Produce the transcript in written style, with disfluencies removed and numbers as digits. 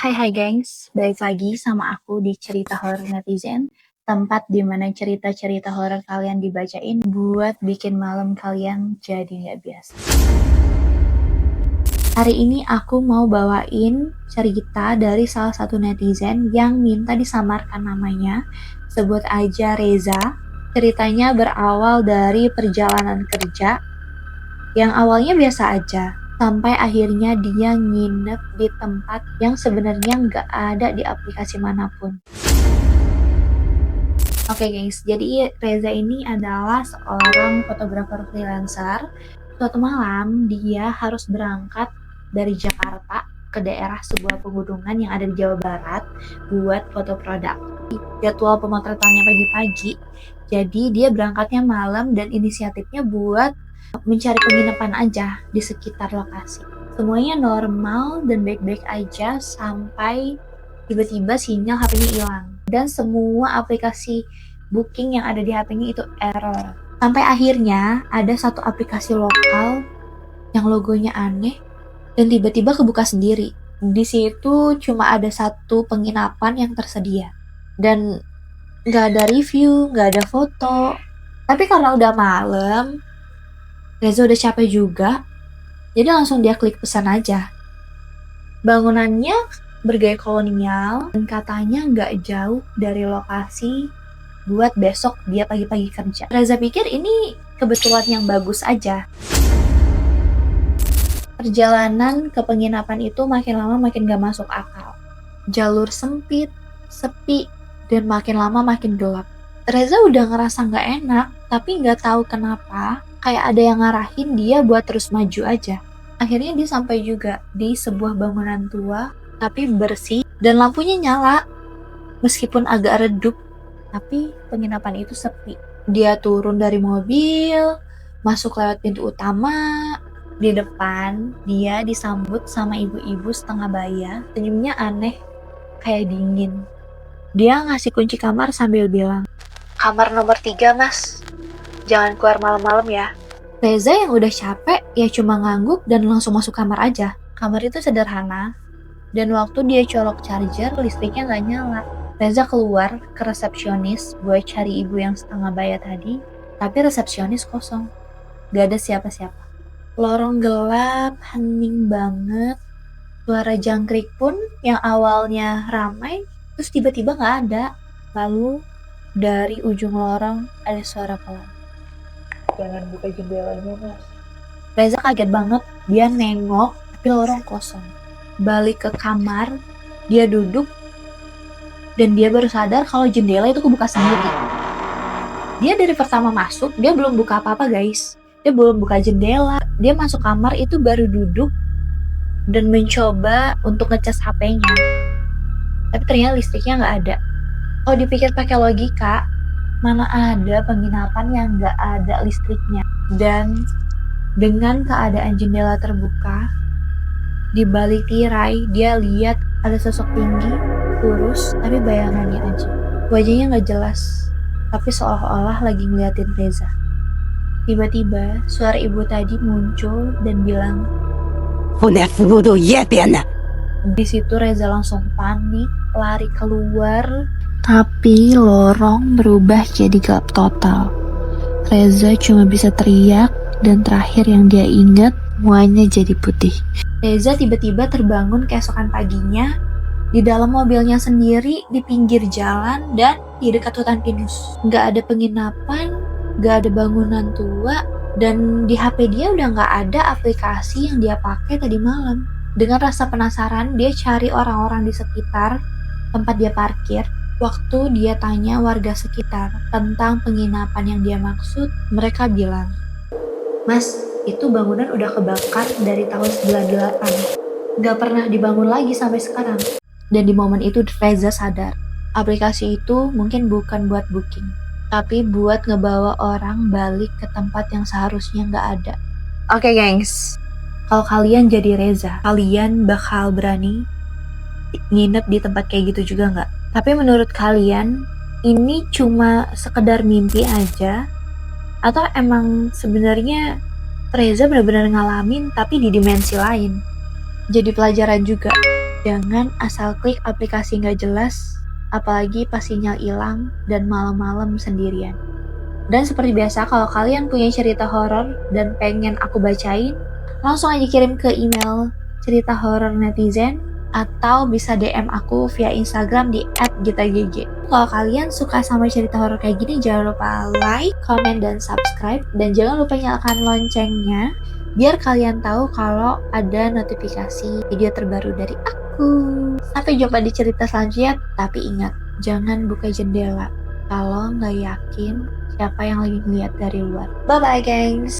Hai gengs, balik lagi sama aku di Cerita Horor Netizen, tempat dimana cerita-cerita horor kalian dibacain buat bikin malam kalian jadi nggak biasa. Hari ini aku mau bawain cerita dari salah satu netizen yang minta disamarkan namanya, sebut aja Reza. Ceritanya berawal dari perjalanan kerja yang awalnya biasa aja, sampai akhirnya dia nginep di tempat yang sebenarnya nggak ada di aplikasi manapun. Oke guys, jadi Reza ini adalah seorang fotografer freelancer. Suatu malam dia harus berangkat dari Jakarta ke daerah sebuah pegunungan yang ada di Jawa Barat buat foto produk. Jadwal pemotretannya pagi-pagi, jadi dia berangkatnya malam dan inisiatifnya buat mencari penginapan aja di sekitar lokasi. Semuanya normal dan baik-baik aja sampai tiba-tiba sinyal HP-nya hilang dan semua aplikasi booking yang ada di HP-nya itu error. Sampai akhirnya ada satu aplikasi lokal yang logonya aneh dan tiba-tiba kebuka sendiri. Di situ cuma ada satu penginapan yang tersedia dan nggak ada review, nggak ada foto. Tapi karena udah malam, Reza udah capek juga, jadi langsung dia klik pesan aja. Bangunannya bergaya kolonial dan katanya nggak jauh dari lokasi buat besok dia pagi-pagi kerja. Reza pikir ini kebetulan yang bagus aja. Perjalanan ke penginapan itu makin lama makin gak masuk akal. Jalur sempit, sepi, dan makin lama makin gelap. Reza udah ngerasa gak enak, tapi gak tahu kenapa kayak ada yang ngarahin dia buat terus maju aja. Akhirnya dia sampai juga di sebuah bangunan tua, tapi bersih, dan lampunya nyala. Meskipun agak redup, tapi penginapan itu sepi. Dia turun dari mobil, masuk lewat pintu utama. Di depan, dia disambut sama ibu-ibu setengah baya. Senyumnya aneh, kayak dingin. Dia ngasih kunci kamar sambil bilang, "Kamar nomor 3, mas. Jangan keluar malam-malam ya." Reza yang udah capek, ya cuma ngangguk dan langsung masuk kamar aja. Kamar itu sederhana, dan waktu dia colok charger, listriknya nggak nyala. Reza keluar ke resepsionis buat cari ibu yang setengah baya tadi, tapi resepsionis kosong. Gak ada siapa-siapa. Lorong gelap, hening banget. Suara jangkrik pun yang awalnya ramai, terus tiba-tiba gak ada. Lalu dari ujung lorong ada suara pelan. "Jangan buka jendelanya, mas." Reza kaget banget, dia nengok, tapi lorong kosong. Balik ke kamar, dia duduk, dan dia baru sadar kalau jendela itu kebuka sendiri. Dia dari pertama masuk, dia belum buka apa-apa guys. Dia belum buka jendela. Dia masuk kamar itu baru duduk dan mencoba untuk ngecas HP-nya. Tapi ternyata listriknya nggak ada. Kalau dipikir pakai logika, mana ada penginapan yang nggak ada listriknya. Dan dengan keadaan jendela terbuka, di balik tirai dia lihat ada sosok tinggi, kurus, tapi bayangannya aja. Wajahnya nggak jelas, tapi seolah-olah lagi ngeliatin Reza. Tiba-tiba suara ibu tadi muncul dan bilang, di situ Reza langsung panik, lari keluar, tapi lorong berubah jadi gelap total. Reza cuma bisa teriak, dan terakhir yang dia ingat, semuanya jadi putih. Reza tiba-tiba terbangun keesokan paginya, di dalam mobilnya sendiri, di pinggir jalan, dan di dekat hutan pinus. Gak ada penginapan, gak ada bangunan tua, dan di HP dia udah gak ada aplikasi yang dia pakai tadi malam. Dengan rasa penasaran, dia cari orang-orang di sekitar tempat dia parkir. Waktu dia tanya warga sekitar tentang penginapan yang dia maksud, mereka bilang, "Mas, itu bangunan udah kebakar dari tahun 98. Gak pernah dibangun lagi sampai sekarang." Dan di momen itu Reza sadar, aplikasi itu mungkin bukan buat booking, tapi buat ngebawa orang balik ke tempat yang seharusnya gak ada. Oke gengs, kalau kalian jadi Reza, kalian bakal berani nginep di tempat kayak gitu juga gak? Tapi menurut kalian, ini cuma sekedar mimpi aja? Atau emang sebenarnya Reza benar-benar ngalamin tapi di dimensi lain? Jadi pelajaran juga. Jangan asal klik aplikasi nggak jelas, apalagi pas sinyal hilang dan malam-malam sendirian. Dan seperti biasa, kalau kalian punya cerita horor dan pengen aku bacain, langsung aja kirim ke email cerita horor netizen atau bisa DM aku via Instagram di @gitagg. Kalau kalian suka sama cerita horor kayak gini, jangan lupa like, comment, dan subscribe. Dan jangan lupa nyalakan loncengnya biar kalian tahu kalau ada notifikasi video terbaru dari aku. Sampai jumpa di cerita selanjutnya, tapi ingat, jangan buka jendela kalau nggak yakin siapa yang lagi ngeliat dari luar. Bye-bye, gengs!